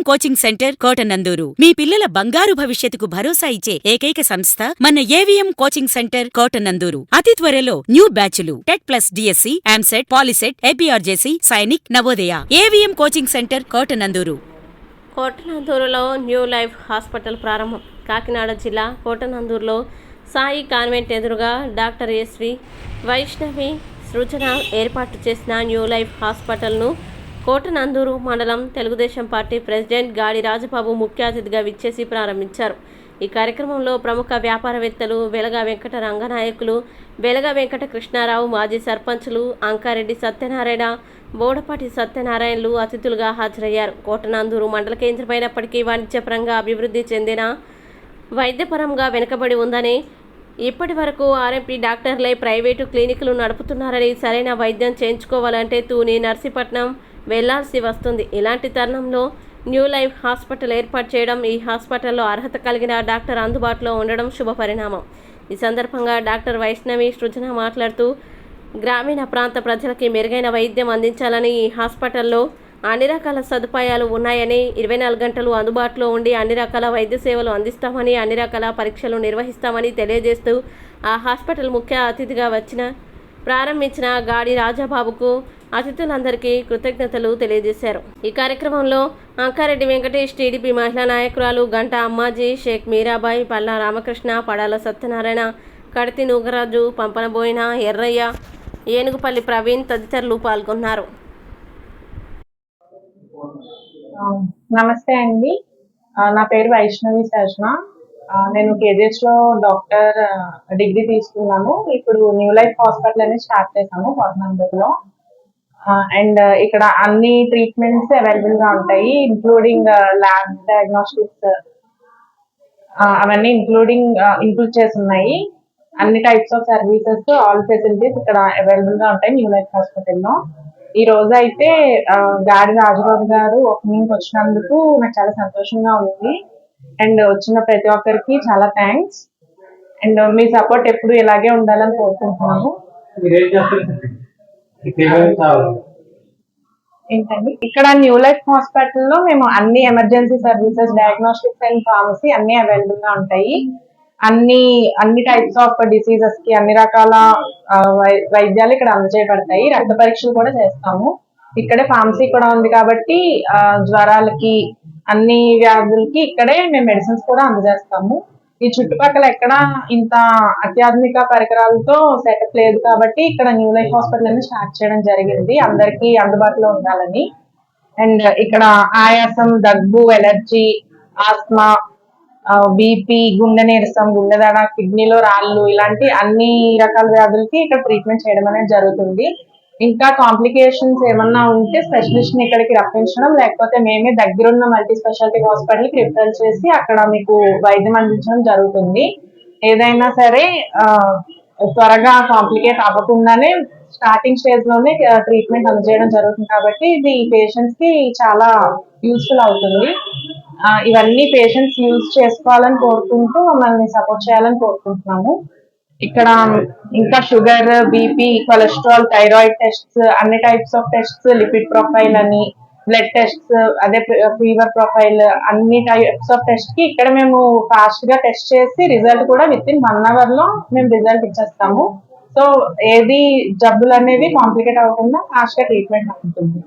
Coaching centre Kotananduru మీ పిల్లల బంగారు భవిష్యత్తుకు భరోసా ఇచ్చే ఏకైక సంస్థ మన ఏవిఎం కోచింగ్ సెంటర్ కోటనందూరు. అతి త్వరలో న్యూ బ్యాచ్లు TET plus DSC, AMCET, POLYCET, APRJC, Sainik, Navodaya. AVM coaching centre Kotanandur. కోటనందూరులో న్యూ లైఫ్ హాస్పిటల్ ప్రారంభం. కాకినాడ జిల్లా కోటనందూరులో సాయి కాన్వెంట్ ఎదురుగా డాక్టర్ ఎస్వి వైష్ణవి సృజన ఏర్పాటు చేసిన న్యూ లైఫ్ హాస్పిటల్ను కోటనందూరు మండలం తెలుగుదేశం పార్టీ ప్రెసిడెంట్ గాడి రాజబాబు ముఖ్య అతిథిగా విచ్చేసి ప్రారంభించారు. ఈ కార్యక్రమంలో ప్రముఖ వ్యాపారవేత్తలు, వెలగ వెంకట రంగనాయకులు, వెలగ వెంకట కృష్ణారావు, మాజీ సర్పంచులు అంకారెడ్డి సత్యనారాయణ, బోడపాటి సత్యనారాయణలు అతిథులుగా హాజరయ్యారు. కోటనందూరు మండల కేంద్రమైనప్పటికీ వాణిజ్యపరంగా అభివృద్ధి చెందిన, వైద్యపరంగా వెనుకబడి ఉందని, ఇప్పటి వరకు ఆర్ఎంపీ డాక్టర్లే ప్రైవేటు క్లినిక్లు నడుపుతున్నారని, సరైన వైద్యం చేయించుకోవాలంటే తూని, నర్సీపట్నం వెళ్లాల్సి వస్తుంది. ఇలాంటి తరుణంలో న్యూ లైఫ్ హాస్పిటల్ ఏర్పాటు చేయడం, ఈ హాస్పిటల్లో అర్హత కలిగిన డాక్టర్ అందుబాటులో ఉండడం శుభపరిణామం. ఈ సందర్భంగా డాక్టర్ వైష్ణవి సృజన మాట్లాడుతూ, గ్రామీణ ప్రాంత ప్రజలకి మెరుగైన వైద్యం అందించాలని ఈ హాస్పిటల్లో అన్ని రకాల సదుపాయాలు ఉన్నాయని, 24 గంటలు అందుబాటులో ఉండి అన్ని రకాల వైద్య సేవలు అందిస్తామని, అన్ని రకాల పరీక్షలు నిర్వహిస్తామని తెలియజేస్తూ ఆ హాస్పిటల్ ముఖ్య అతిథిగా ప్రారంభించిన గాడి రాజబాబుకు అతిథులందరికీ కృతజ్ఞతలు తెలియజేశారు. ఈ కార్యక్రమంలో అంకారెడ్డి వెంకటేష్, టీడీపీ మహిళా నాయకురాలు గంట అమ్మాజీ, షేక్ మీరాబాయి, పల్లా రామకృష్ణ, పడాల సత్యనారాయణ, కడతి నూగరాజు, పంపనబోయిన ఎర్రయ్య, ఏనుగుపల్లి ప్రవీణ్ తదితరులు పాల్గొన్నారు. నమస్తే అండి, నా పేరు వైష్ణవి సజ్న. నేను కేజీహెచ్ లో డాక్టర్ డిగ్రీ తీసుకున్నాను. ఇప్పుడు న్యూ లైఫ్ హాస్పిటల్ అనేది స్టార్ట్ చేశాము కోటనందూరులో. అండ్ ఇక్కడ అన్ని ట్రీట్మెంట్స్ అవైలబుల్ గా ఉంటాయి, ఇంక్లూడింగ్ ల్యాబ్ డయాగ్నోస్టిక్స్, అవన్నీ ఇంక్లూడ్ చేసి ఉన్నాయి. అన్ని types of services, all facilities ఇక్కడ అవైలబుల్ గా ఉంటాయి న్యూ లైఫ్ హాస్పిటల్లో. ఈ రోజు అయితే గాడి రాజబాబు గారు ఓపెనింగ్ వచ్చినందుకు నాకు చాలా సంతోషంగా ఉంది. అండ్ వచ్చిన ప్రతి ఒక్కరికి చాలా థ్యాంక్స్. అండ్ మీ సపోర్ట్ ఎప్పుడు ఇలాగే ఉండాలని కోరుకుంటున్నాను. ఏంటండి, ఇక్కడ న్యూ లైఫ్ హాస్పిటల్లో మేము అన్ని emergency services, diagnostics and pharmacy అన్ని అవైలబుల్ గా ఉంటాయి. అన్ని టైప్స్ ఆఫ్ డిసీజెస్ కి అన్ని రకాల వైద్యాలు ఇక్కడ అందజేయబడతాయి. రక్త పరీక్షలు కూడా చేస్తాము. ఇక్కడే ఫార్మసీ కూడా ఉంది కాబట్టి జ్వరాలకి, అన్ని వ్యాధులకి ఇక్కడే మేము మెడిసిన్స్ కూడా అందజేస్తాము. ఈ చుట్టుపక్కల ఎక్కడ ఇంత అత్యాధునిక పరికరాలతో సెటప్ లేదు కాబట్టి ఇక్కడ న్యూ లైఫ్ హాస్పిటల్ అనేది స్టార్ట్ చేయడం జరిగింది, అందరికీ అందుబాటులో ఉండాలని. అండ్ ఇక్కడ ఆయాసం, దగ్గు, ఎలర్జీ, ఆస్మా, బీపీ, గుండె నీరసం, గుండెదడ, కిడ్నీలో రాళ్ళు, ఇలాంటి అన్ని రకాల వ్యాధులకి ఇక్కడ ట్రీట్మెంట్ చేయడం అనేది జరుగుతుంది. ఇంకా కాంప్లికేషన్స్ ఏమన్నా ఉంటే స్పెషలిస్ట్ ని ఇక్కడికి రప్పించడం, లేకపోతే మేమే దగ్గరున్న మల్టీ స్పెషాలిటీ హాస్పిటల్ కి రిఫర్ చేసి అక్కడ మీకు వైద్యం అందించడం జరుగుతుంది. ఏదైనా సరే త్వరగా కాంప్లికేట్ అవ్వకుండానే స్టార్టింగ్ స్టేజ్ లోనే ట్రీట్మెంట్ అందజేయడం జరుగుతుంది కాబట్టి ఇది పేషెంట్స్ కి చాలా యూస్ఫుల్ అవుతుంది. ఇవన్నీ పేషెంట్స్ యూజ్ చేసుకోవాలని కోరుకుంటూ మమ్మల్ని సపోర్ట్ చేయాలని కోరుకుంటున్నాము. ఇక్కడ ఇంకా sugar, BP, cholesterol, thyroid tests, అన్ని types of tests, lipid profile అని, బ్లడ్ టెస్ట్స్, అదే ఫీవర్ ప్రొఫైల్, అన్ని టైప్స్ ఆఫ్ టెస్ట్ కి ఇక్కడ మేము ఫాస్ట్ గా టెస్ట్ చేసి రిజల్ట్ కూడా విత్ ఇన్ 1 hour లో మేము రిజల్ట్ ఇచ్చేస్తాము. సో ఏది జబ్బులు అనేవి కాంప్లికేట్ అవ్వకుండా ఫాస్ట్ గా ట్రీట్మెంట్ అవుతుంది.